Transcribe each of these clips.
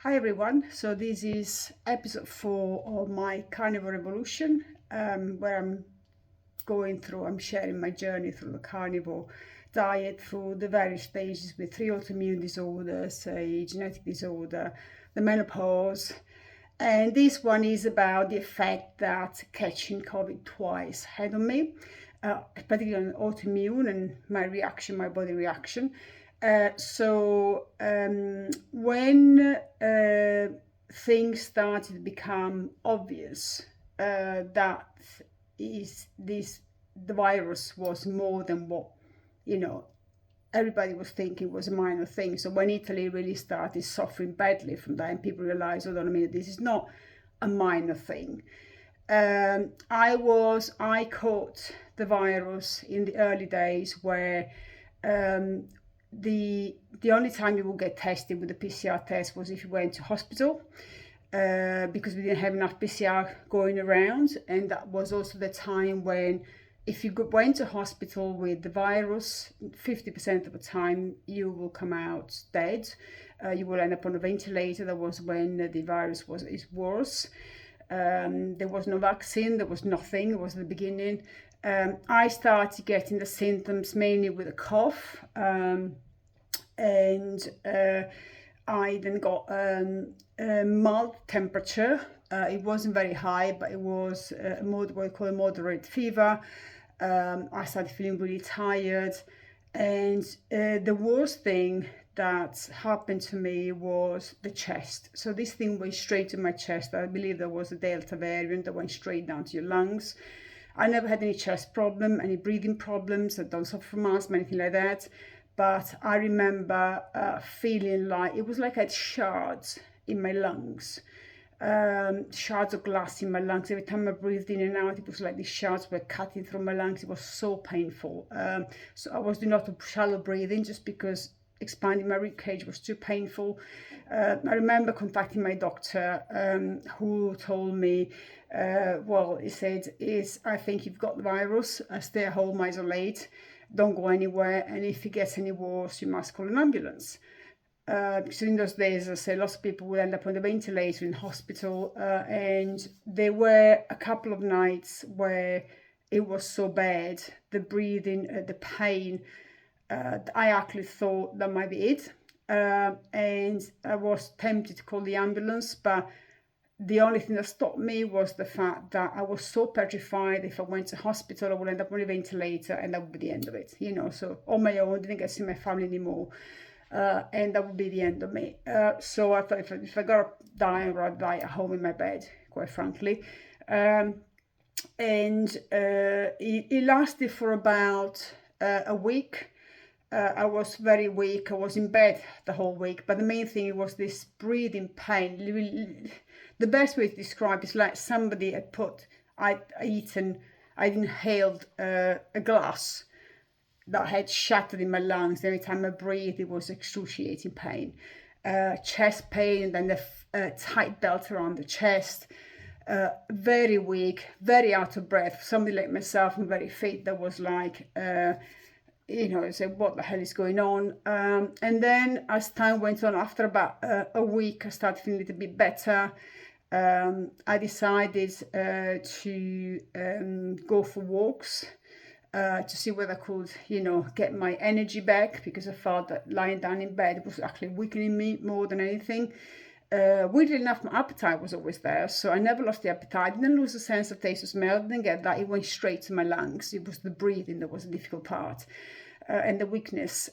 Hi everyone, so this is episode 4 of my Carnivore Evolution, where I'm sharing my journey through the carnivore diet, through the various stages with 3 autoimmune disorders, a genetic disorder, the menopause, and this one is about the effect that catching COVID twice had on me, particularly on autoimmune and my body reaction. When things started to become obvious that is this the virus was more than what you know everybody was thinking was a minor thing. So when Italy really started suffering badly from that, and people realized, hold on a minute, this is not a minor thing. I caught the virus in the early days where um, the only time you would get tested with a PCR test was if you went to hospital, because we didn't have enough PCR going around, and that was also the time when if you went to hospital with the virus, 50% of the time you will come out dead. You will end up on a ventilator. That was when the virus is worse. There was no vaccine, there was nothing, it was the beginning. I started getting the symptoms mainly with a cough, and I then got a mild temperature. It wasn't very high, but it was what we call a moderate fever. I started feeling really tired, and the worst thing that happened to me was the chest. So this thing went straight to my chest. I believe there was a Delta variant that went straight down to your lungs. I never had any chest problem, any breathing problems. I don't suffer from asthma, anything like that. But I remember feeling like it was like I had shards in my lungs, shards of glass in my lungs. Every time I breathed in and out, it was like these shards were cutting through my lungs. It was so painful. So I was doing a lot of shallow breathing just because expanding my rib cage was too painful. I remember contacting my doctor, who told me, he said, I think you've got the virus, stay at home, isolate, don't go anywhere, and if it gets any worse, you must call an ambulance. So in those days, I say, lots of people would end up on the ventilator in hospital, and there were a couple of nights where it was so bad, the breathing, the pain, I actually thought that might be it. And I was tempted to call the ambulance, but the only thing that stopped me was the fact that I was so petrified if I went to hospital, I would end up on a ventilator, and that would be the end of it, So on my own, didn't get to see my family anymore, and that would be the end of me. So I thought if I got to die, I'd rather die at home in my bed, quite frankly. It lasted for about a week. I was very weak. I was in bed the whole week, but the main thing was this breathing pain. The best way to describe it is like somebody had I'd inhaled a glass that had shattered in my lungs. Every time I breathed, it was excruciating pain. Chest pain, and then the tight belt around the chest. Very weak, very out of breath. Somebody like myself, and very fit, that was like, say, what the hell is going on? And then as time went on, after about a week, I started feeling a little bit better. I decided to go for walks, to see whether I could, get my energy back, because I felt that lying down in bed was actually weakening me more than anything. Weirdly enough, my appetite was always there, so I never lost the appetite. I didn't lose the sense of taste or smell. I didn't get that. It went straight to my lungs. It was the breathing that was the difficult part, and the weakness.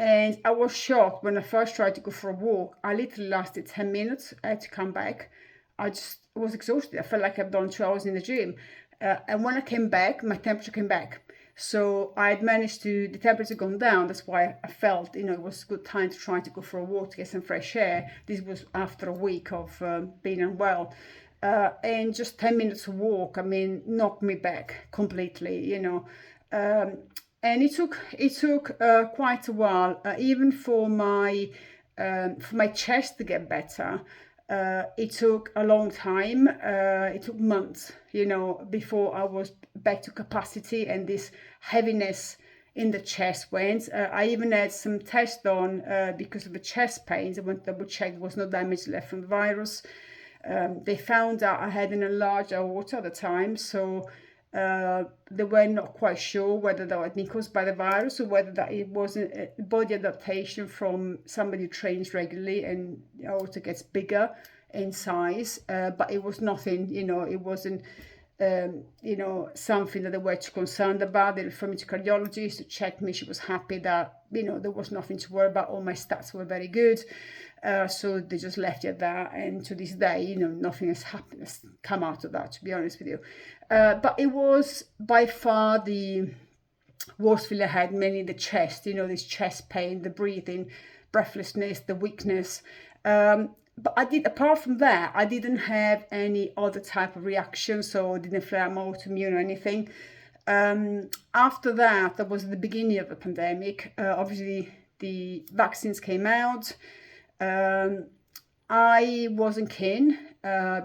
And I was shocked when I first tried to go for a walk. I literally lasted 10 minutes. I had to come back. I was exhausted. I felt like I'd done 2 hours in the gym. And when I came back, my temperature came back. So I had managed the temperature gone down. That's why I felt, it was a good time to try to go for a walk to get some fresh air. This was after a week of being unwell. And just 10 minutes of walk, knocked me back completely, and it took quite a while, even for my chest to get better. It took a long time. It took months, before I was back to capacity, and this heaviness in the chest went. I even had some tests done because of the chest pains. I went to double check there was no damage left from the virus. They found out I had an enlarged aorta at the time, so they were not quite sure whether that had been caused by the virus or whether that it was a body adaptation from somebody who trains regularly and the aorta gets bigger in size. But it was nothing, it wasn't something that they were too concerned about. They referred me to cardiologist to check me. She was happy that, there was nothing to worry about. All my stats were very good. So they just left it at that. And to this day, nothing has come out of that, to be honest with you. But it was by far the worst feeling I had, mainly the chest, this chest pain, the breathing, breathlessness, the weakness. But apart from that, I didn't have any other type of reaction, so I didn't flare up my autoimmune or anything. After that was the beginning of the pandemic. Obviously, the vaccines came out. I wasn't keen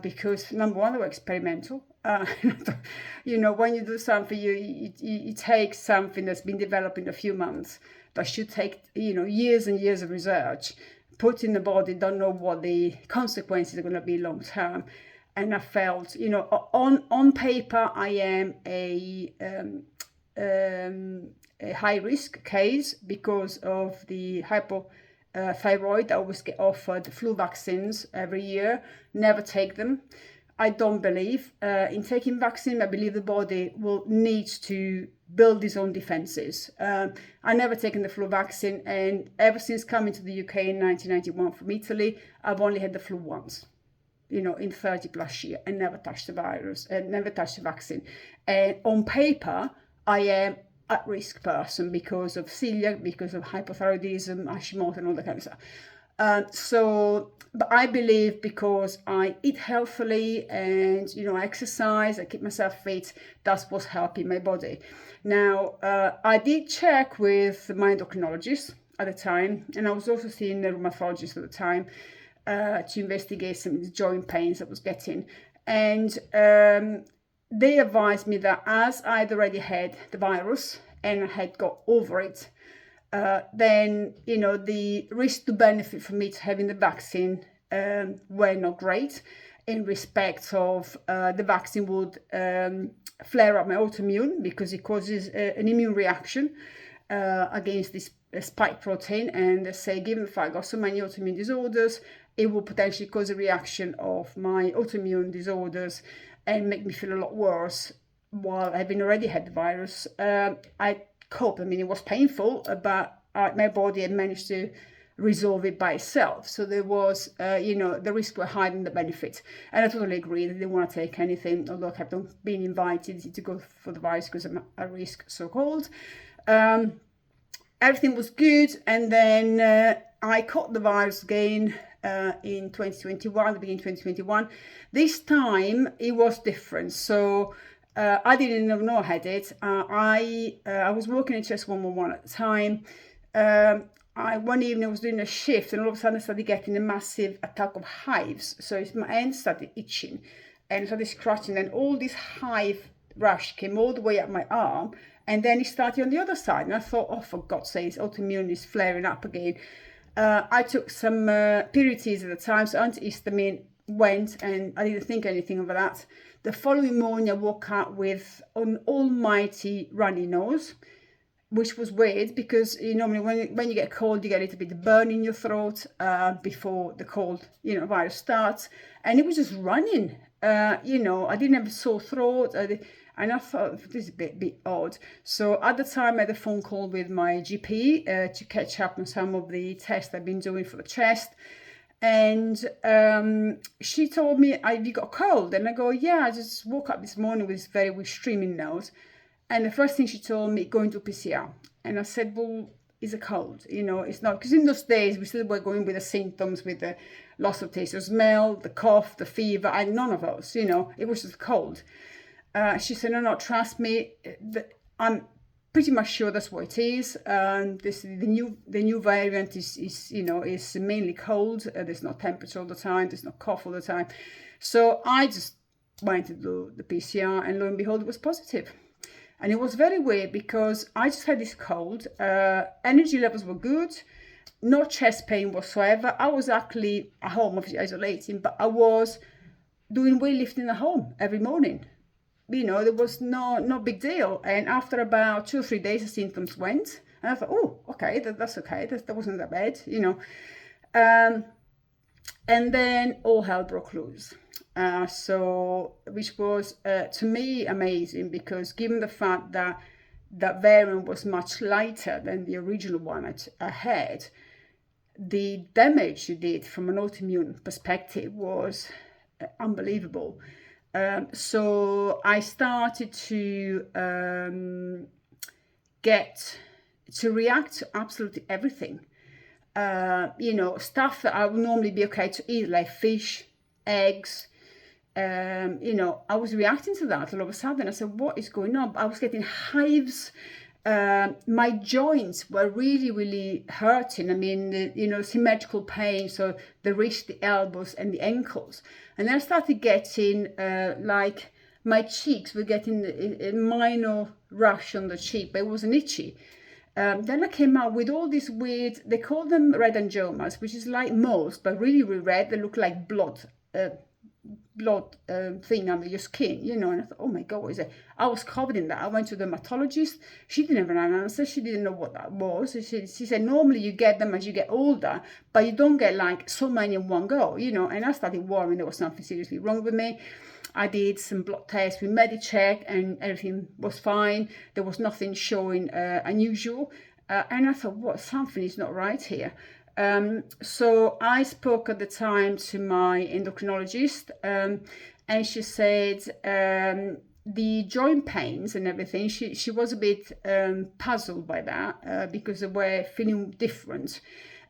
because, number one, they were experimental. When you do something, you take something that's been developed in a few months, that should take, years and years of research, put in the body, don't know what the consequences are going to be long term. And I felt, on paper, I am a high risk case because of the hypothyroid. I always get offered flu vaccines every year, never take them. I don't believe in taking vaccine. I believe the body will need to build its own defenses. I never taken the flu vaccine, and ever since coming to the UK in 1991 from Italy, I've only had the flu once, in 30 plus years, and never touched the virus, and never touched the vaccine. And on paper, I am at risk person because of celiac, because of hypothyroidism, Hashimoto, and all that kind of stuff. But I believe because I eat healthily and, I exercise, I keep myself fit, that's what's helping my body. Now, I did check with my endocrinologist at the time, and I was also seeing a rheumatologist at the time to investigate some of the joint pains I was getting. And they advised me that as I'd already had the virus and I had got over it, then, the risk to benefit from it having the vaccine were not great, in respect of the vaccine would flare up my autoimmune because it causes an immune reaction against this spike protein. And they say, given the fact I've got so many autoimmune disorders, it will potentially cause a reaction of my autoimmune disorders and make me feel a lot worse while having already had the virus. I coped. It was painful, but my body had managed to resolve it by itself. So there was, the risks were higher than the benefits. And I totally agree that I didn't want to take anything, although I kept on being invited to go for the virus because I'm at risk, so-called. Everything was good. And then I caught the virus again in 2021, the beginning of 2021. This time it was different. So I didn't even know I had it. I was working in Chest 111 at the time. One evening I was doing a shift, and all of a sudden I started getting a massive attack of hives. So my hand started itching and started scratching, and all this hive rash came all the way up my arm, and then it started on the other side. And I thought, oh, for God's sake, autoimmune is flaring up again. I took some Pirites at the time, so antihistamine went, and I didn't think anything of that. The following morning I woke up with an almighty runny nose, which was weird because normally when you get cold, you get a little bit of burn in your throat before the cold, virus starts. And it was just running. I didn't have a sore throat. And I thought, this is a bit odd. So at the time, I had a phone call with my GP to catch up on some of the tests I've been doing for the chest. And she told me, have you got a cold? And I go, yeah, I just woke up this morning with this very weak streaming nose. And the first thing she told me, going to PCR. And I said, well, it's a cold. It's not. Because in those days, we still were going with the symptoms, with the loss of taste or smell, the cough, the fever. I had none of those, It was just cold. She said, no, trust me. I'm pretty much sure that's what it is. The new variant is mainly cold. There's no temperature all the time. There's no cough all the time. So I just went to do the PCR, and lo and behold, it was positive. And it was very weird because I just had this cold, energy levels were good, no chest pain whatsoever. I was actually at home, obviously isolating, but I was doing weightlifting at home every morning. There was no big deal. And after about 2 or 3 days, the symptoms went. And I thought, oh, okay, that's okay. That wasn't that bad, And then all hell broke loose. Which was, to me, amazing, because given the fact that that variant was much lighter than the original one I had, the damage it did from an autoimmune perspective was unbelievable. So I started to react to absolutely everything. Stuff that I would normally be okay to eat, like fish, eggs. I was reacting to that all of a sudden. I said, what is going on? I was getting hives. My joints were really, really hurting. I mean, symmetrical pain, so the wrist, the elbows, and the ankles. And then I started getting, like, my cheeks were getting a minor rash on the cheek, but it wasn't itchy. Then I came out with all these weird, they call them red angiomas, which is like moles, but really, really red. They look like blood thing under your skin, and I thought, oh my God, what is it? I was covered in that. I went to the dermatologist. She didn't have an answer. She didn't know what that was. She said, normally you get them as you get older, but you don't get like so many in one go, and I started worrying there was something seriously wrong with me. I did some blood tests with Medicheck and everything was fine. There was nothing showing unusual. And I thought, something is not right here. So I spoke at the time to my endocrinologist, and she said the joint pains and everything, she was a bit puzzled by that because they were feeling different.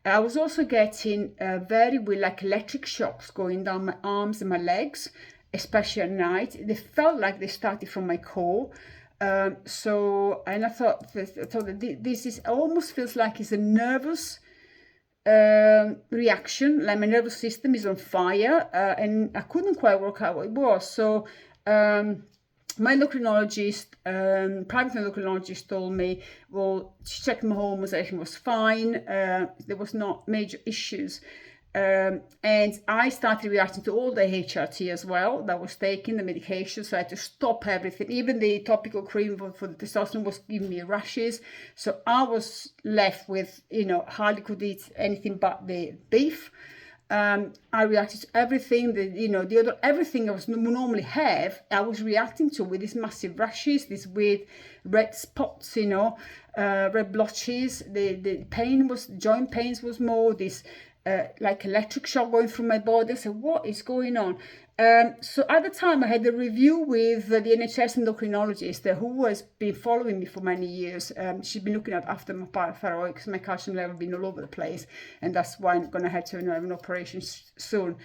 I was also getting very weird, like electric shocks going down my arms and my legs, especially at night. They felt like they started from my core. And I thought that this is almost feels like it's a nervous reaction, like my nervous system is on fire, and I couldn't quite work out what it was. So my endocrinologist, private endocrinologist, told me, well, she checked my hormones, everything was fine, there was not major issues. And I started reacting to all the HRT as well that was taking the medication, so I had to stop everything. Even the topical cream for the testosterone was giving me rashes, so I was left with, hardly could eat anything but the beef. I reacted to everything, the other everything I was normally have, I was reacting to with these massive rashes, these weird red spots, red blotches. The pain was, joint pains was more, this like electric shock going through my body. I said, what is going on? So at the time I had a review with the NHS endocrinologist who has been following me for many years. She's been looking after my parathyroid because my calcium level been all over the place, and that's why I'm going to have to have an operation soon.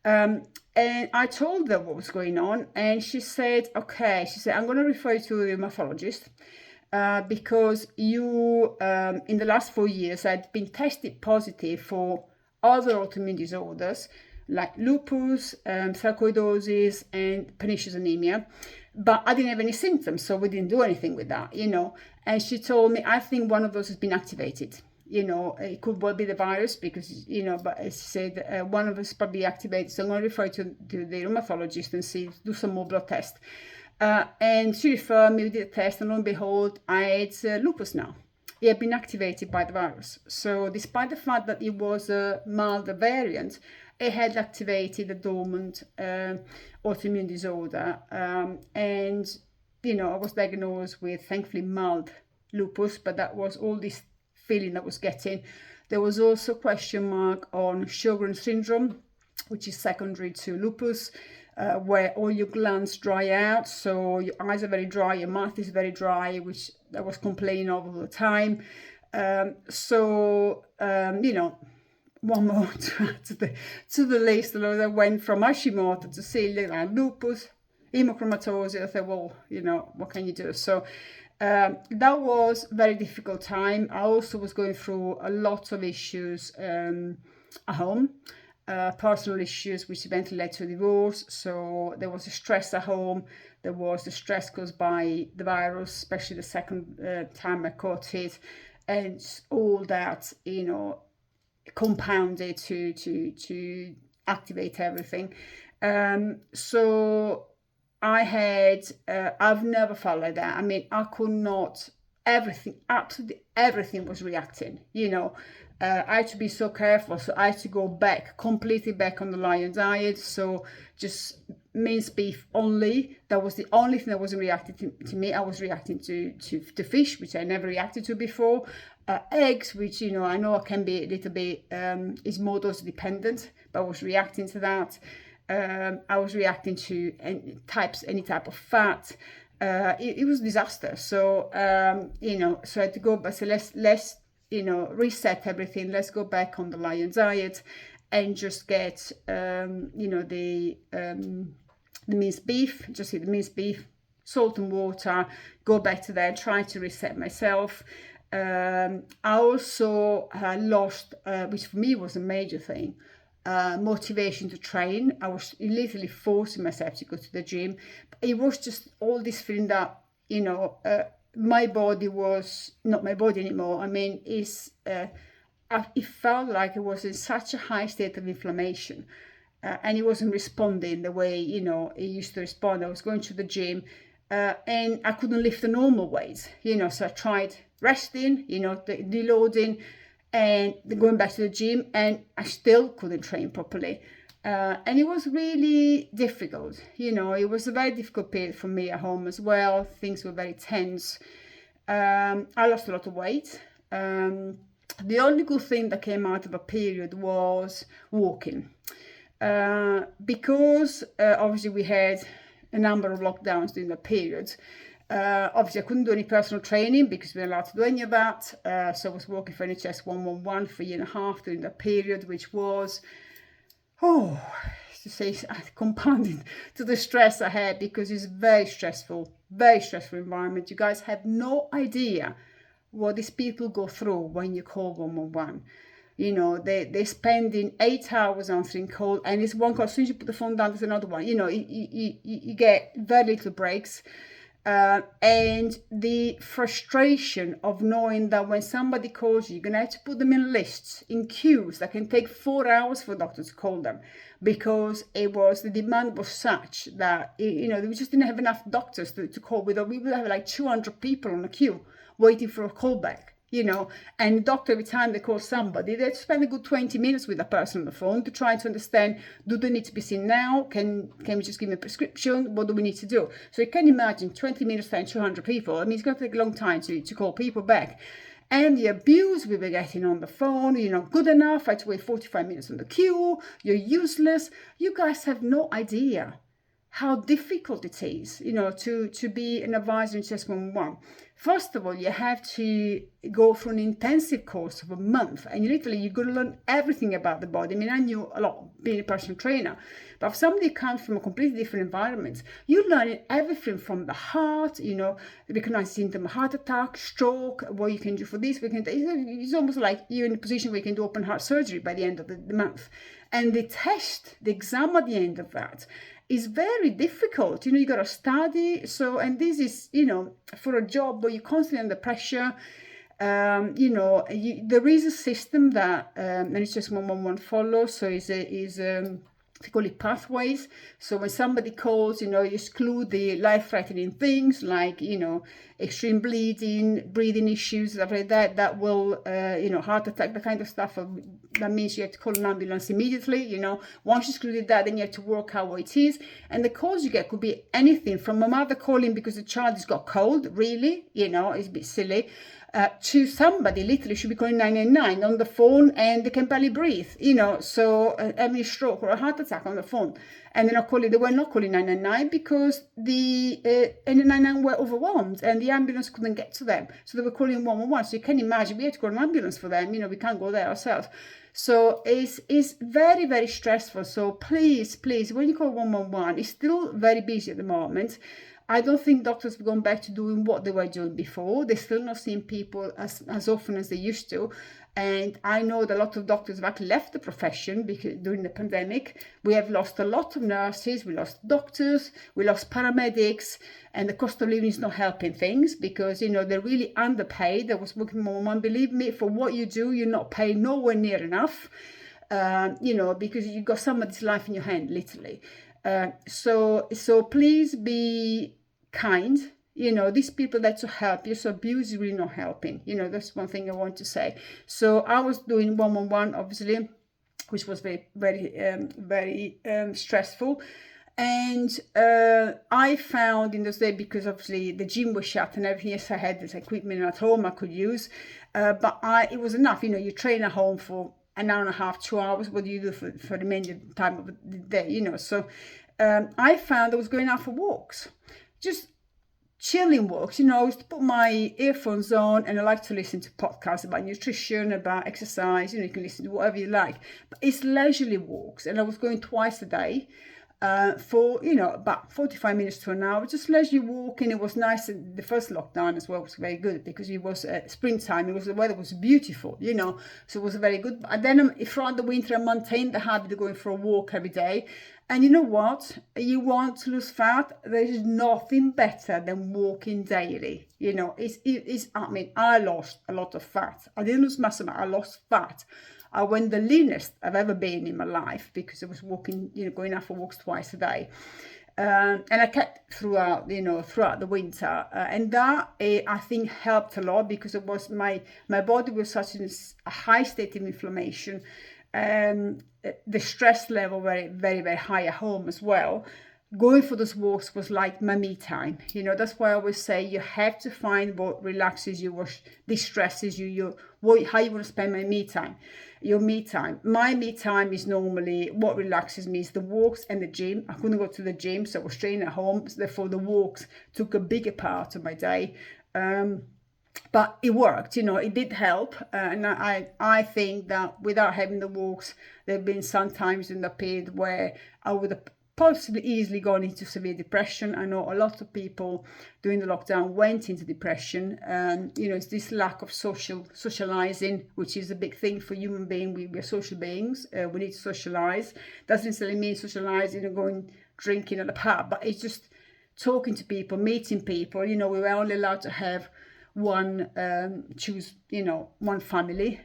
And I told her what was going on, and she said, okay, I'm going to refer you to a rheumatologist. Because you, in the last 4 years, had been tested positive for other autoimmune disorders like lupus, sarcoidosis, and pernicious anemia, but I didn't have any symptoms, so we didn't do anything with that, And she told me, I think one of those has been activated. It could well be the virus because, but she said one of us probably activated, so I'm going to refer to the rheumatologist and do some more blood tests. And she referred me, we did a test, and lo and behold, I had lupus now. It had been activated by the virus. So despite the fact that it was a milder variant, it had activated a dormant autoimmune disorder. And, I was diagnosed with, thankfully, mild lupus, but that was all this feeling I was getting. There was also a question mark on Sjogren's syndrome, which is secondary to lupus. Where all your glands dry out, so your eyes are very dry, your mouth is very dry, which I was complaining of all the time. One more to add to the list. I went from Hashimoto to celiac, lupus, hemochromatosis. I thought, well, what can you do? So that was a very difficult time. I also was going through a lot of issues at home. Personal issues which eventually led to a divorce, so there was a stress at home. There was the stress caused by the virus, especially the second time I caught it, and all that, you know, compounded to activate everything. So I've never felt like that. I mean, I could not, everything, absolutely everything was reacting, you know. I had to be so careful, so I had to go back, completely back on the lion diet. So just minced beef only. That was the only thing that wasn't reacting to me. I was reacting to fish, which I never reacted to before. Eggs, which, you know, I know can be a little bit, is more dose dependent, but I was reacting to that. I was reacting to any type of fat. It was a disaster. So, you know, so I had to go back. So let's, you know, reset everything. Let's go back on the lion diet and just get, you know, the minced beef, just eat the minced beef, salt and water, go back to that, try to reset myself. I also lost, which for me was a major thing, motivation to train. I was literally forcing myself to go to the gym. It was just all this feeling that, you know, my body was not my body anymore. I mean, it felt like it was in such a high state of inflammation, and it wasn't responding the way, you know, it used to respond. I was going to the gym, and I couldn't lift the normal weights, you know, so I tried resting, you know, deloading, and going back to the gym, and I still couldn't train properly. And it was really difficult, you know. It was a very difficult period for me at home as well. Things were very tense. I lost a lot of weight. The only good thing that came out of a period was walking, because obviously we had a number of lockdowns during the period. Obviously I couldn't do any personal training because we weren't allowed to do any of that. So I was working for NHS 111 for a year and a half during that period, which was, to say, compounding to the stress I had, because it's very stressful environment. You guys have no idea what these people go through when you call 111. You know, they're spending 8 hours answering call, and it's one call. As soon as you put the phone down, there's another one. You know, you get very little breaks. And the frustration of knowing that when somebody calls you, you're going to have to put them in lists, in queues that can take 4 hours for doctors to call them, because the demand was such that, you know, we just didn't have enough doctors to call with. We would have like 200 people on a queue waiting for a call back. You know, and the doctor, every time they call somebody, they spend a good 20 minutes with the person on the phone to try to understand, do they need to be seen now? Can we just give them a prescription? What do we need to do? So you can imagine 20 minutes and 200 people. I mean, it's going to take a long time to call people back. And the abuse we were getting on the phone, you're not good enough, I had to wait 45 minutes on the queue, you're useless. You guys have no idea how difficult it is, you know, to be an advisor in NHS 111. First of all, you have to go through an intensive course of a month, and you're going to learn everything about the body. I mean, I knew a lot being a personal trainer, but if somebody comes from a completely different environment, you learn everything from the heart, you know, recognizing symptom of heart attack, stroke, what you can do for this. It's almost like you're in a position where you can do open heart surgery by the end of the month. And the exam at the end of that is very difficult. You know, you got to study. So, and this is, you know, for a job where you're constantly under pressure. You know, there is a system that NHS 111 follows. So they call it pathways. So when somebody calls, you know, you exclude the life-threatening things like, you know, extreme bleeding, breathing issues, stuff like that. That will, you know, heart attack, the kind of stuff. That means you have to call an ambulance immediately. You know, once you excluded that, then you have to work out what it is. And the calls you get could be anything from a mother calling because the child has got cold. Really, you know, it's a bit silly. To somebody literally should be calling 999 on the phone and they can barely breathe, you know, so having a stroke or a heart attack on the phone. And they were not calling 999 because the 999 were overwhelmed and the ambulance couldn't get to them. So they were calling 111. So you can imagine we had to call an ambulance for them, you know, we can't go there ourselves. So it's very, very stressful. So please, when you call 111, it's still very busy at the moment. I don't think doctors have gone back to doing what they were doing before. They're still not seeing people as often as they used to. And I know that a lot of doctors have actually left the profession because during the pandemic, we have lost a lot of nurses, we lost doctors, we lost paramedics, and the cost of living is not helping things because, they're really underpaid. I was working more, and believe me, for what you do, you're not paid nowhere near enough, because you've got somebody's life in your hand, literally. So please be kind. These people that to help you, so abuse is really not helping. That's one thing I want to say. So I was doing one-on-one, obviously, which was very, very stressful. And I found in those days, because obviously the gym was shut and everything, yes, I had this equipment at home I could use, but it was enough. You train at home for an hour and a half, 2 hours. What do you do for the remaining time of the day? So I found I was going out for walks, just chilling walks. I used to put my earphones on, and I like to listen to podcasts about nutrition, about exercise. You can listen to whatever you like, but it's leisurely walks. And I was going twice a day for about 45 minutes to an hour, just leisurely walking. It was nice. The first lockdown as well was very good because it was springtime. The weather was beautiful, so it was very good. And then throughout the winter, I maintained the habit of going for a walk every day. And you know what? You want to lose fat? There is nothing better than walking daily. I lost a lot of fat. I didn't lose muscle, I lost fat. I went the leanest I've ever been in my life because I was walking, going out for walks twice a day. And I kept throughout the winter. And that, I think, helped a lot because it was my body was such a high state of inflammation. The stress level very, very, very high at home as well. Going for those walks was like my me time. That's why I always say you have to find what relaxes you, what distresses you, how you want to spend your me time. My me time is normally what relaxes me is the walks and the gym. I couldn't go to the gym, so I was training at home. So therefore, the walks took a bigger part of my day. But it worked, it did help. And I think that without having the walks, there have been some times in the period where I would have possibly easily gone into severe depression. I know a lot of people during the lockdown went into depression. It's this lack of socializing, which is a big thing for human beings. We're social beings. We need to socialize. Doesn't necessarily mean socializing and going drinking at the pub, but it's just talking to people, meeting people. We were only allowed to have one family,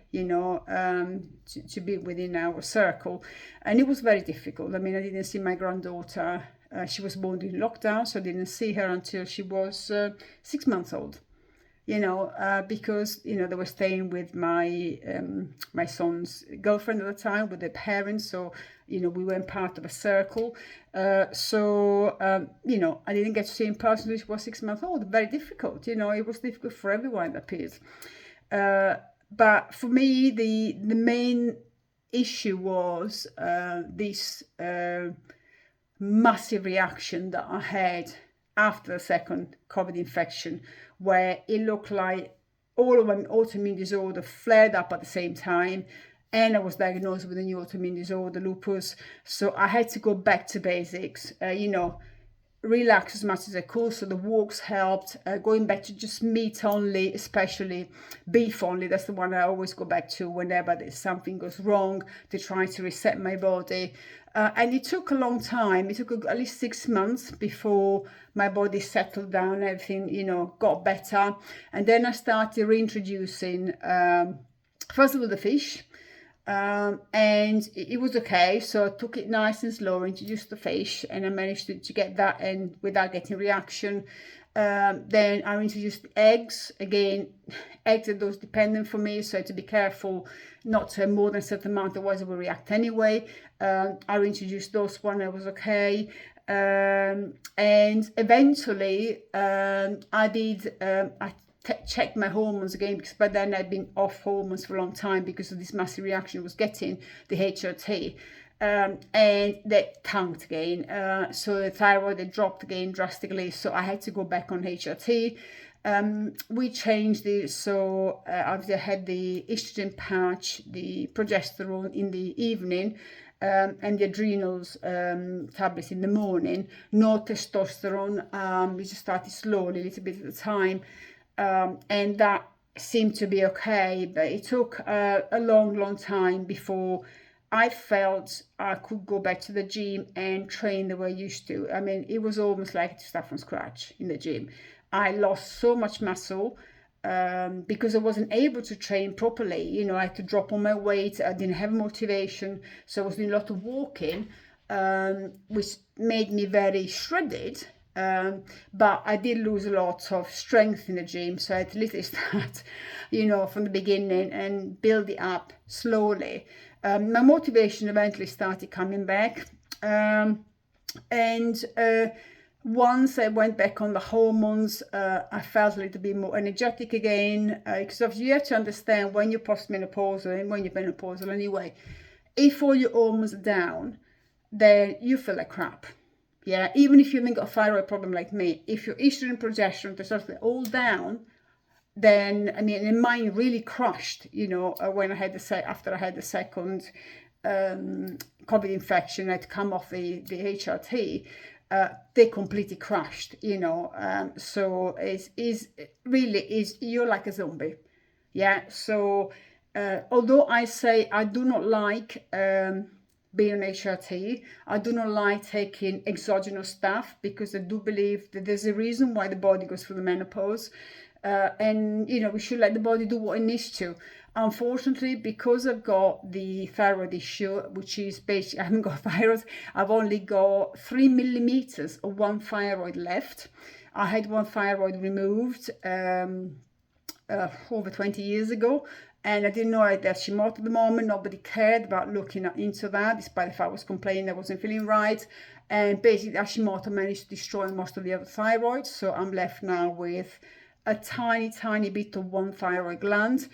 to be within our circle. And it was very difficult. I didn't see my granddaughter. She was born during lockdown, so I didn't see her until she was 6 months old. Because they were staying with my son's girlfriend at the time, with their parents. So we weren't part of a circle. I didn't get to see in person when she was 6 months old. Very difficult. It was difficult for everyone that period. But for me, the main issue was this massive reaction that I had after the second COVID infection, where it looked like all of my autoimmune disorder flared up at the same time. And I was diagnosed with a new autoimmune disorder, lupus. So I had to go back to basics, relax as much as I could. So the walks helped. Going back to just meat only, especially beef only. That's the one I always go back to whenever something goes wrong, to try to reset my body. And it took a long time. It took at least 6 months before my body settled down, everything, got better. And then I started reintroducing, first of all, the fish. And it was okay. So I took it nice and slow, introduced the fish, and I managed to get that in without getting reaction. Then I introduced eggs. Again, eggs are dose dependent for me, so I had to be careful not to have more than a certain amount, otherwise I will react anyway. I introduced those when I was okay. And eventually I checked my hormones again, because by then I'd been off hormones for a long time because of this massive reaction I was getting, the HRT. And that tanked again. So the thyroid had dropped again drastically. So I had to go back on HRT. We changed it. So obviously I had the estrogen patch, the progesterone in the evening, and the adrenals tablets in the morning. No testosterone. We just started slowly, a little bit at a time. And that seemed to be okay, but it took a long time before I felt I could go back to the gym and train the way I used to. I mean, it was almost like to start from scratch in the gym. I lost so much muscle because I wasn't able to train properly. You know, I had to drop on my weight. I didn't have motivation, so I was doing a lot of walking, which made me very shredded. But I did lose a lot of strength in the gym, so I had to literally start, you know, from the beginning and build it up slowly. My motivation eventually started coming back, and once I went back on the hormones, I felt a little bit more energetic again, because you have to understand when you're postmenopausal and when you're menopausal anyway, if all your hormones are down, then you feel like crap. Yeah, even if you haven't got a thyroid problem like me, if your estrogen, progesterone, testosterone are all down, then I mean, and mine really crushed. You know, when I had after I had the second COVID infection, I had to come off the HRT. They completely crushed. You know, so is really you're like a zombie. Yeah. So although I say I do not like being on HRT, I do not like taking exogenous stuff, because I do believe that there's a reason why the body goes through the menopause, and you know, we should let the body do what it needs to. Unfortunately, because I've got the thyroid issue, which is basically I haven't got thyroid, I've only got 3 millimeters of one thyroid left. I had one thyroid removed over 20 years ago, and I didn't know I had Hashimoto at the moment. Nobody cared about looking into that, despite the fact I was complaining I wasn't feeling right. And basically Hashimoto managed to destroy most of the other thyroids, so I'm left now with a tiny bit of one thyroid gland,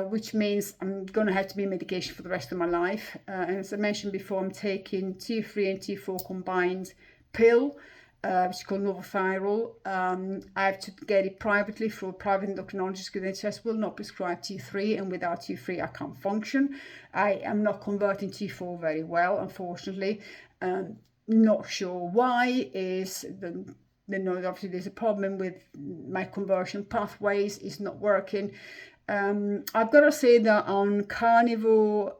which means I'm going to have to be on medication for the rest of my life. And as I mentioned before, I'm taking T3 and T4 combined pill, which is called Novothyrol. I have to get it privately through a private endocrinologist, because NHS will not prescribe T3, and without T3 I can't function. I am not converting T4 very well, unfortunately. Not sure why. Obviously there's a problem with my conversion pathways. It's not working. I've got to say that on Carnivore,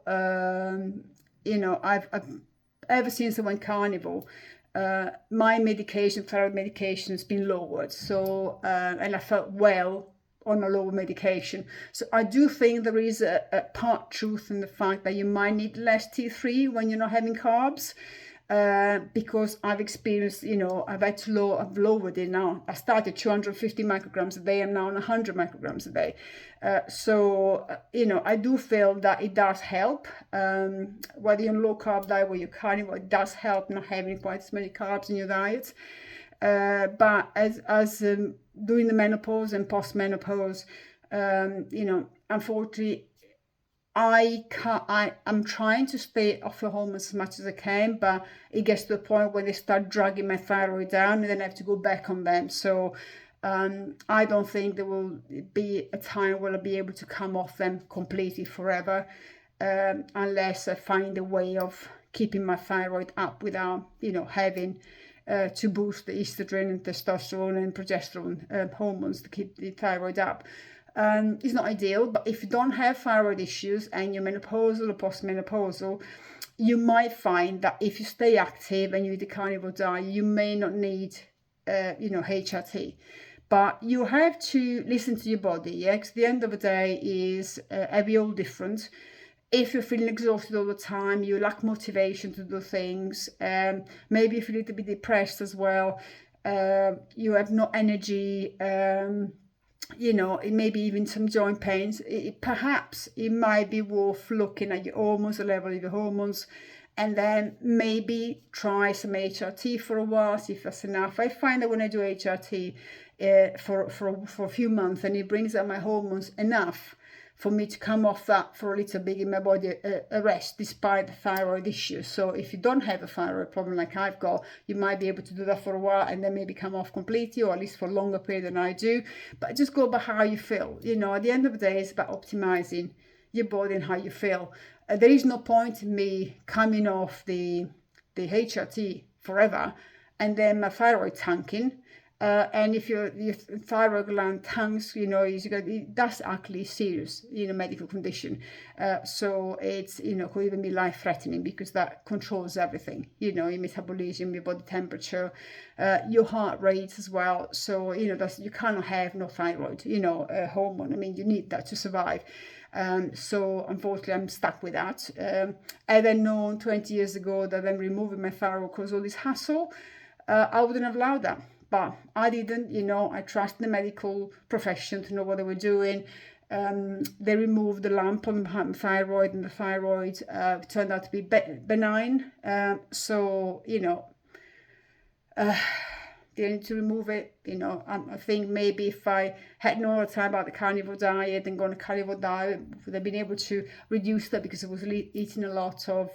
you know, I've ever since I went Carnivore, my medication, thyroid medication, has been lowered. So, and I felt well on a lower medication. So I do think there is a part truth in the fact that you might need less T3 when you're not having carbs. Because I've experienced, you know, I've lowered it now. I started 250 micrograms a day. I'm now on 100 micrograms a day. So, you know, I do feel that it does help. Whether you're on low carb diet or you're carnivore, it does help not having quite as many carbs in your diet. But as during the menopause and post-menopause, you know, unfortunately, I'm trying to stay off the hormones as much as I can, but it gets to a point where they start dragging my thyroid down, and then I have to go back on them. So I don't think there will be a time where I'll be able to come off them completely forever, unless I find a way of keeping my thyroid up without, you know, having to boost the estrogen and testosterone and progesterone hormones to keep the thyroid up. It's not ideal, but if you don't have thyroid issues and you're menopausal or postmenopausal, you might find that if you stay active and you eat a carnivore diet, you may not need, you know, HRT. But you have to listen to your body, yeah? Because the end of the day is every all different. If you're feeling exhausted all the time, you lack motivation to do things, maybe if you're a little bit depressed as well, you have no energy, you know, it may be even some joint pains. Perhaps it might be worth looking at your hormones, the level of your hormones, and then maybe try some HRT for a while, see if that's enough. I find that when I do HRT for a few months, and it brings up my hormones enough for me to come off that for a little bit, in my body a rest, despite the thyroid issue. So if you don't have a thyroid problem like I've got, you might be able to do that for a while and then maybe come off completely, or at least for a longer period than I do. But just go by how you feel. You know, at the end of the day, it's about optimizing your body and how you feel. There is no point in me coming off the HRT forever and then my thyroid tanking, And if your thyroid gland tanks, that's actually serious, medical condition. So it's, could even be life threatening, because that controls everything, your metabolism, your body temperature, your heart rate as well. So, that's, you cannot have no thyroid, hormone. I mean, you need that to survive. So unfortunately, I'm stuck with that. Had I known 20 years ago that I'm removing my thyroid caused all this hassle, I wouldn't have allowed that. But I didn't, I trust the medical profession to know what they were doing. They removed the lump on the thyroid, and the thyroid turned out to be benign. So, they need to remove it. I think maybe if I had known all the time about the carnivore diet and gone to carnivore diet, would have been able to reduce that, because I was eating a lot of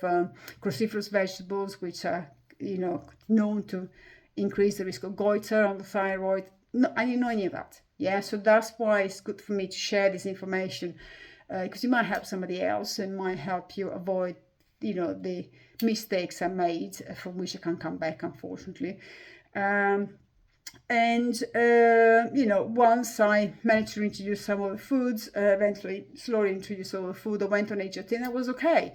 cruciferous vegetables, which are, known to increase the risk of goiter on the thyroid. No, I didn't know any of that. Yeah, so that's why it's good for me to share this information, because it might help somebody else and might help you avoid, the mistakes I made, from which I can come back, unfortunately. Once I managed to introduce some of the foods, eventually slowly introduce all the food, I went on HRT and I was okay.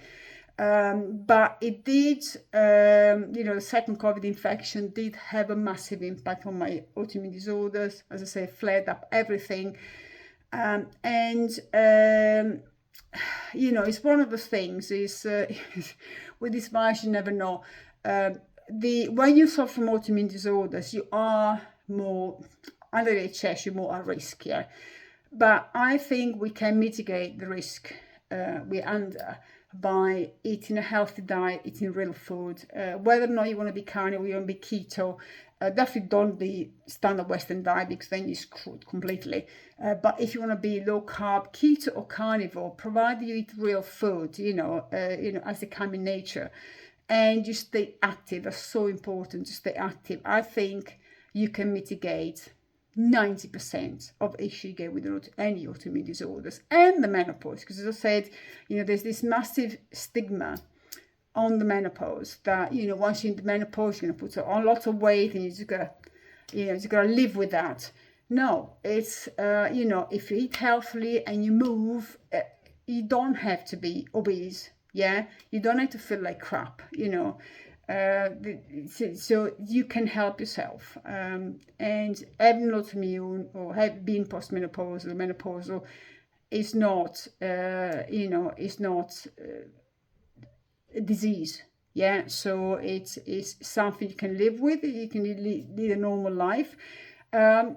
But it did, the second COVID infection did have a massive impact on my autoimmune disorders. As I say, flared up everything. It's one of the things is, with this virus, you never know. When you suffer from autoimmune disorders, you are more, under HS, you're more at risk, yeah. But I think we can mitigate the risk we're under by eating a healthy diet, eating real food. Whether or not you want to be carnivore, you want to be keto, definitely don't be standard Western diet, because then you're screwed completely. But if you want to be low carb, keto or carnivore, provided you eat real food, as they come in nature, and you stay active. That's so important to stay active. I think you can mitigate 90% of issues you get with any autoimmune disorders and the menopause, because as I said, there's this massive stigma on the menopause that, once you're in the menopause, you're going to put on lots of weight and you're just gonna live with that. No, it's if you eat healthily and you move, you don't have to be obese. Yeah, you don't have to feel like crap. So you can help yourself. And having autoimmune or being postmenopausal, menopausal, is not, it's not a disease. Yeah, so it's something you can live with. You can lead a normal life. Even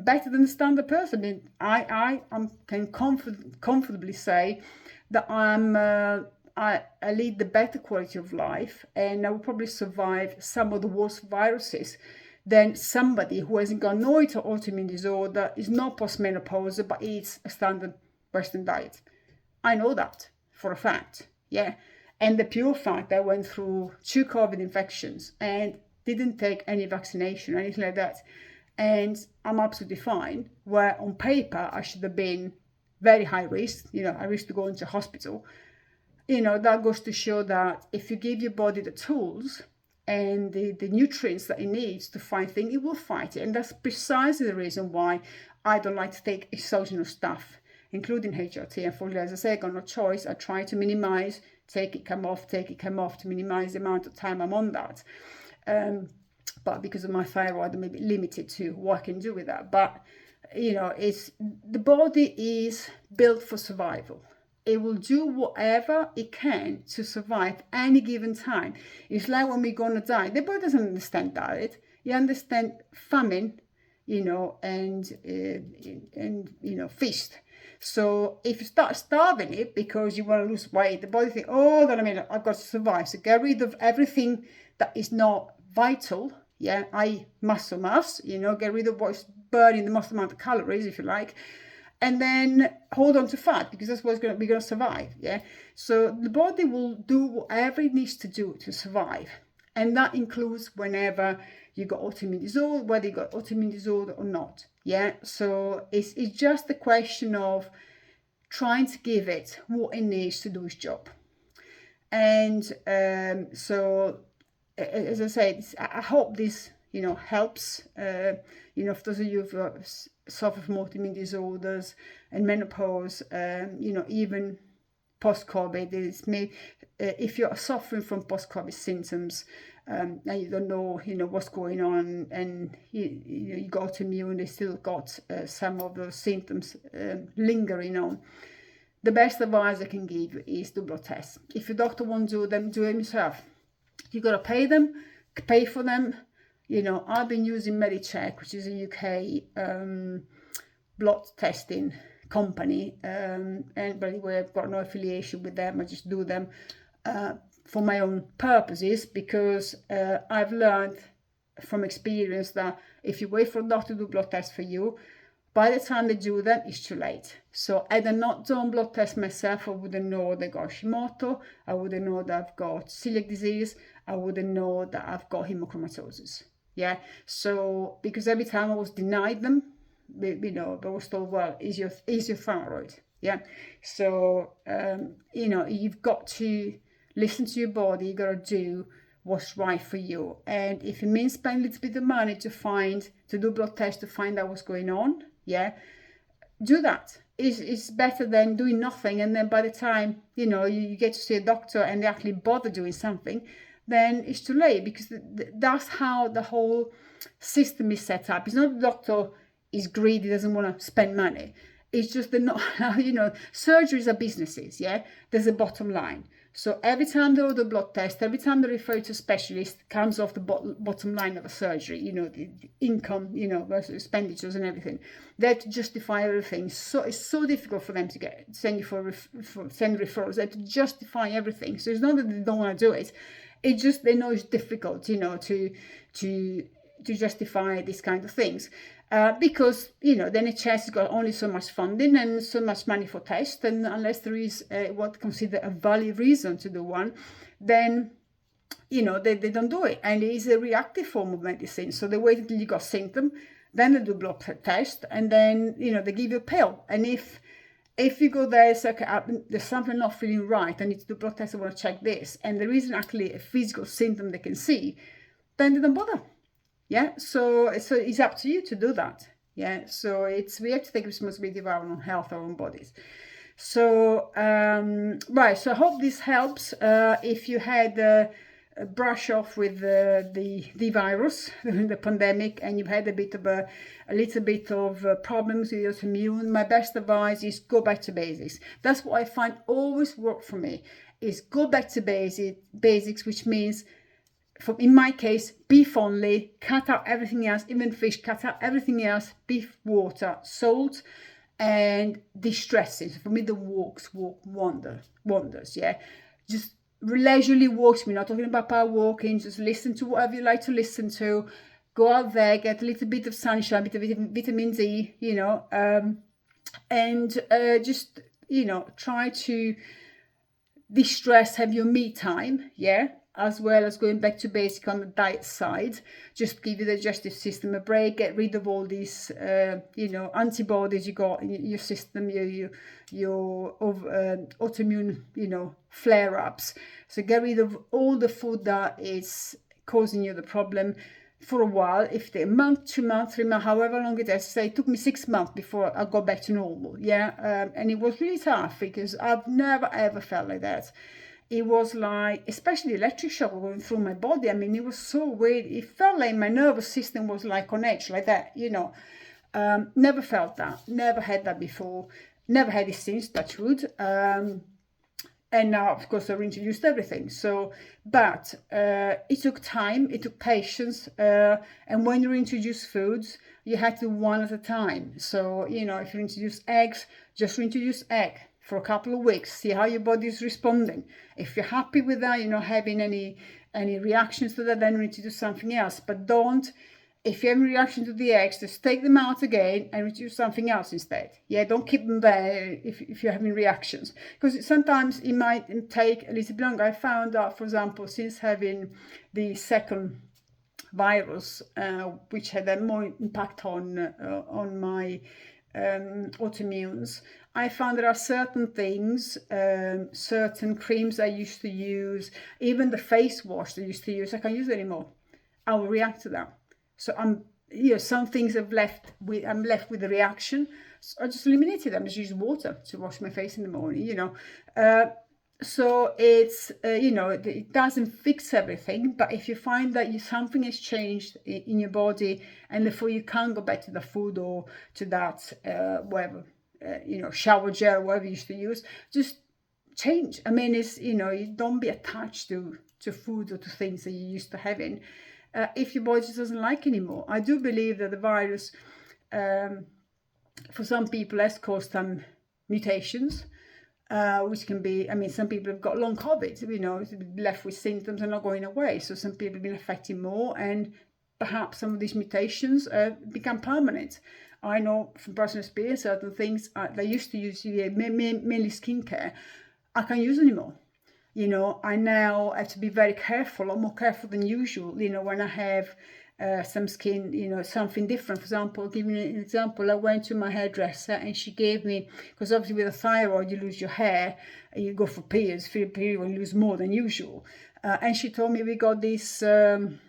better than the standard person. I mean, I can comfortably say that I lead the better quality of life, and I will probably survive some of the worst viruses than somebody who hasn't got no autoimmune disorder, is not postmenopausal, but eats a standard Western diet. I know that for a fact, yeah. And the pure fact, I went through 2 COVID infections and didn't take any vaccination or anything like that. And I'm absolutely fine, where on paper I should have been very high risk, I risk to go into hospital. That goes to show that if you give your body the tools and the nutrients that it needs to fight things, it will fight it. And that's precisely the reason why I don't like to take exogenous stuff, including HRT. Unfortunately, as I say, I got no choice. I try to minimize, take it, come off, to minimize the amount of time I'm on that. But because of my thyroid, I'm maybe limited to what I can do with that. But, the body is built for survival. It will do whatever it can to survive any given time. It's like when we're going to die. The body doesn't understand diet. You understand famine, and feast. So if you start starving it because you want to lose weight, the body thinks, oh, hold on a minute, I've got to survive. So get rid of everything that is not vital, yeah, i.e. muscle mass, get rid of what's burning the most amount of calories, if you like, and then hold on to fat, because that's what's going to survive, yeah. So the body will do whatever it needs to do to survive, and that includes whenever you got autoimmune disorder, whether you got autoimmune disorder or not, yeah. So it's just a question of trying to give it what it needs to do its job. And so, as I said, I hope this helps. For those of you who suffer from autoimmune disorders and menopause, even post-COVID, if you're suffering from post-COVID symptoms, and you don't know, what's going on, and you got autoimmune, they still got some of those symptoms lingering on. The best advice I can give is do blood tests. If your doctor won't do them, do them yourself. You got to pay for them. I've been using Medicheck, which is a UK blood testing company, and by the way, I've got no affiliation with them. I just do them for my own purposes, because I've learned from experience that if you wait for a doctor to do blood tests for you, by the time they do them, it's too late. So had I not done blood tests myself, I wouldn't know that I've got Hashimoto, I wouldn't know that I've got celiac disease, I wouldn't know that I've got hemochromatosis. Yeah, so because every time I was denied them, but I was told, well, is your thyroid. Yeah, so you've got to listen to your body. You got to do what's right for you, and if it means spending a little bit of money to do blood tests to find out what's going on, yeah, do that. It's better than doing nothing, and then by the time you get to see a doctor and they actually bother doing something, then it's too late, because that's how the whole system is set up. It's not the doctor is greedy, doesn't want to spend money. It's just surgeries are businesses, yeah? There's a bottom line. So every time they order blood test, every time they refer to a specialist, comes off the bottom line of a surgery, the income, versus expenditures and everything. They have to justify everything. So it's so difficult for them to send referrals. They have to justify everything. So it's not that they don't want to do it. It's just they know it's difficult, to justify these kind of things. Because the NHS has got only so much funding and so much money for tests, and unless there is what considered a valid reason to do one, then they don't do it. And it is a reactive form of medicine. So they wait until you got symptom, then they do blood test, and then they give you a pill. And if you go there, it's like, there's something not feeling right, I need to do blood test, I want to check this, and there isn't actually a physical symptom they can see, then they don't bother. Yeah, so it's up to you to do that. Yeah, so we have to take responsibility of our own health, our own bodies. So right, so I hope this helps. If you had a brush off with the virus during the pandemic, and you've had a little bit of problems with your autoimmune, my best advice is go back to basics. That's what I find always work for me, is go back to basics, which means, in my case, beef only, cut out everything else, even fish, cut out everything else, beef, water, salt, and de-stressing. So for me, the walks work wonders, yeah. Just leisurely walks, we're not talking about power walking, just listen to whatever you like to listen to, go out there, get a little bit of sunshine, a bit of vitamin D, and just, try to de-stress, have your me time, yeah, as well as going back to basic on the diet side. Just give your digestive system a break, get rid of all these antibodies you got in your system, your autoimmune flare-ups. So get rid of all the food that is causing you the problem for a while. If a month, 2 months, 3 months, however long it is, say it took me 6 months before I got back to normal, yeah. And it was really tough, because I've never ever felt like that. It was like, especially electric shock going through my body. I mean, it was so weird. It felt like my nervous system was like on edge, like that, Never felt that. Never had that before. Never had it since, touch wood. And now, of course, I've introduced everything. So, but it took time, it took patience. And when you introduce foods, you have to do one at a time. So, if you introduce eggs, just introduce egg for a couple of weeks, see how your body is responding. If you're happy with that, you're not having any reactions to that, then you need to do something else. But if you have a reaction to the eggs, just take them out again and do something else instead. Yeah, don't keep them there if you're having reactions, because sometimes it might take a little bit longer. I found out, for example, since having the second virus, which had a more impact on my autoimmunes, I found there are certain things, certain creams I used to use, even the face wash I used to use, I can't use it anymore. I will react to that. So some things I'm left with the reaction. So I just eliminated them. I just use water to wash my face in the morning, so it's, it doesn't fix everything, but if you find that something has changed in your body and therefore you can't go back to the food or to that, whatever, shower gel, whatever you used to use, just change. I mean, it's, you don't be attached to food or to things that you used to having. If your body just doesn't like anymore. I do believe that the virus, for some people, has caused some mutations. Which can be, I mean, some people have got long COVID, left with symptoms and not going away. So some people have been affected more, and perhaps some of these mutations become permanent. I know from personal experience, certain things they used to use, mainly skincare, I can't use anymore. I now have to be very careful, or more careful than usual, when I have some skin, something different. For example, giving an example, I went to my hairdresser and she gave me, because obviously with a thyroid you lose your hair, you go for periods when you lose more than usual, and she told me we got this serum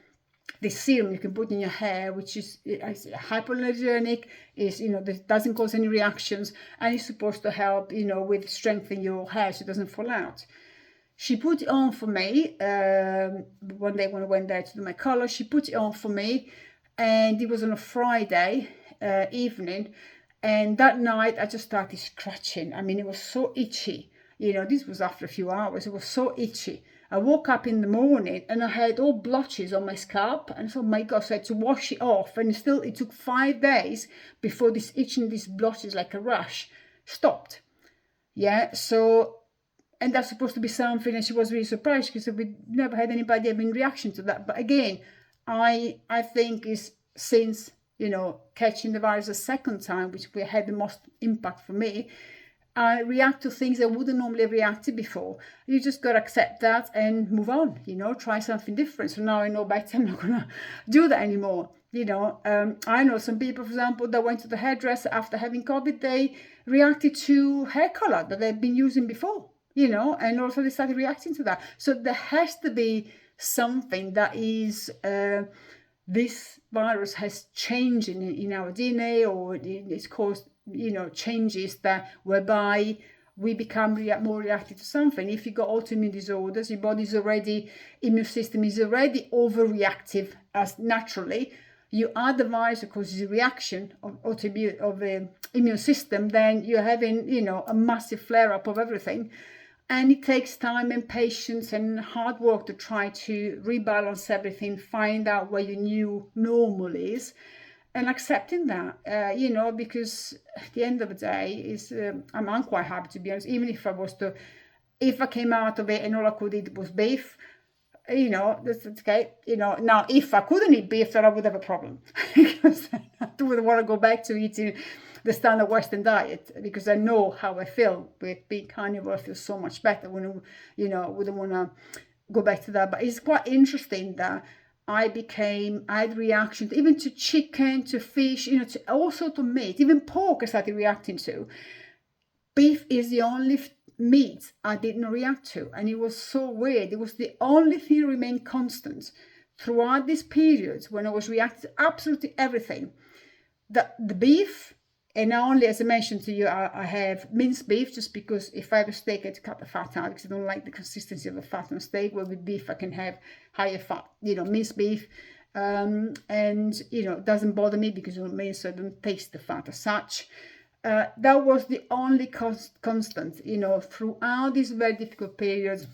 you can put in your hair, which is hypoallergenic, that doesn't cause any reactions, and it's supposed to help with strengthening your hair so it doesn't fall out. She put it on for me one day when I went there to do my color. She put it on for me, and it was on a Friday evening. And that night I just started scratching. I mean, it was so itchy. This was after a few hours. It was so itchy. I woke up in the morning and I had all blotches on my scalp. And so, my gosh, I had to wash it off. And still, it took 5 days before this itching, these blotches like a rash, stopped. Yeah, so... And that's supposed to be something, and she was really surprised because we never had anybody having reaction to that. But again, I think is since, catching the virus a second time, which had the most impact for me, I react to things I wouldn't normally react to before. You just got to accept that and move on, try something different. So now I know better, I'm not going to do that anymore. I know some people, for example, that went to the hairdresser after having COVID, they reacted to hair color that they've been using before. And also they started reacting to that. So there has to be something that is, this virus has changed in our DNA, or it's caused, changes that whereby we become more reactive to something. If you've got autoimmune disorders, your body's already, immune system is already overreactive as naturally. You add the virus that causes a reaction of the immune system, then you're having, a massive flare-up of everything. And it takes time and patience and hard work to try to rebalance everything, find out where your new normal is, and accepting that, because at the end of the day, I'm quite happy, to be honest. Even if I came out of it and all I could eat was beef, that's okay. Now if I couldn't eat beef, then I would have a problem because I would want to go back to eating the standard Western diet, because I know how I feel with being carnivore. I feel so much better when I wouldn't want to go back to that. But it's quite interesting that I had reactions even to chicken, to fish, to all sorts of meat, even pork I started reacting to. Beef is the only meat I didn't react to, and it was so weird. It was the only thing that remained constant throughout this period when I was reacting to absolutely everything. The beef, and only, as I mentioned to you, I have minced beef, just because if I have a steak, I have to cut the fat out because I don't like the consistency of the fat on steak. Well, with beef, I can have higher fat, minced beef, and it doesn't bother me because it's minced, so I don't taste the fat as such. That was the only constant, throughout this very difficult period.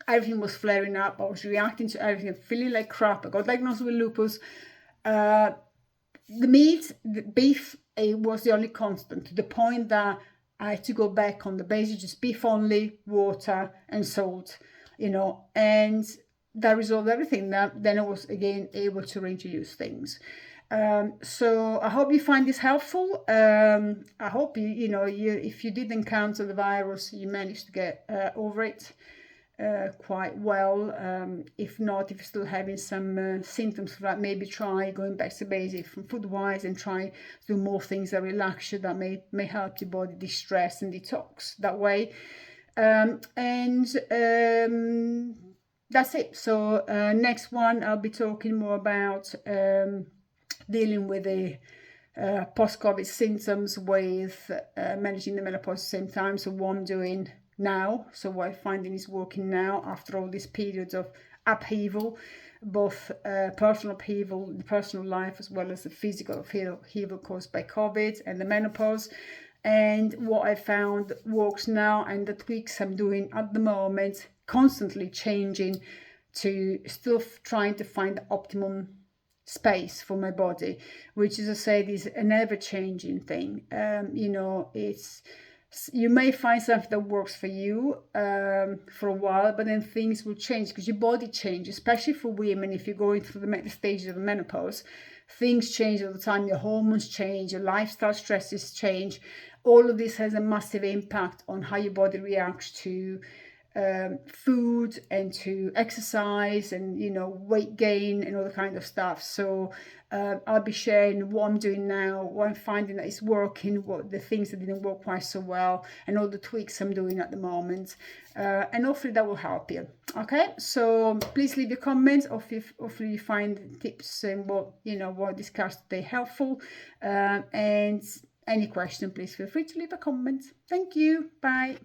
Everything was flaring up. I was reacting to everything, feeling like crap. I got diagnosed with lupus. The meat, the beef, it was the only constant, to the point that I had to go back on the basics, just beef only, water and salt, and that resolved everything. Then I was again able to reintroduce things. So I hope you find this helpful. I hope if you did encounter the virus, you managed to get over it quite well. If not, if you're still having some symptoms of that, maybe try going back to basics from food wise and try to do more things that relax you, that may help your body de-stress and detox that way. That's it. So next one, I'll be talking more about dealing with the post-COVID symptoms, with managing the menopause at the same time. So what I'm doing now, so what I'm finding is working now after all these periods of upheaval, both personal upheaval, the personal life, as well as the physical upheaval caused by COVID and the menopause. And what I found works now, and the tweaks I'm doing at the moment, constantly changing to still trying to find the optimum space for my body, which, as I said, is an ever-changing thing. You know, you may find something that works for you for a while, but then things will change because your body changes, especially for women. If you're going through the stages of menopause, things change all the time. Your hormones change, your lifestyle stresses change. All of this has a massive impact on how your body reacts to food and to exercise and, you know, weight gain and all the kind of stuff. So I'll be sharing what I'm doing now, what I'm finding that is working, what the things that didn't work quite so well, and all the tweaks I'm doing at the moment, and hopefully that will help you. Okay, so please leave your comments. Hopefully you find tips and what I discussed today helpful, and any question, please feel free to leave a comment. Thank you. Bye.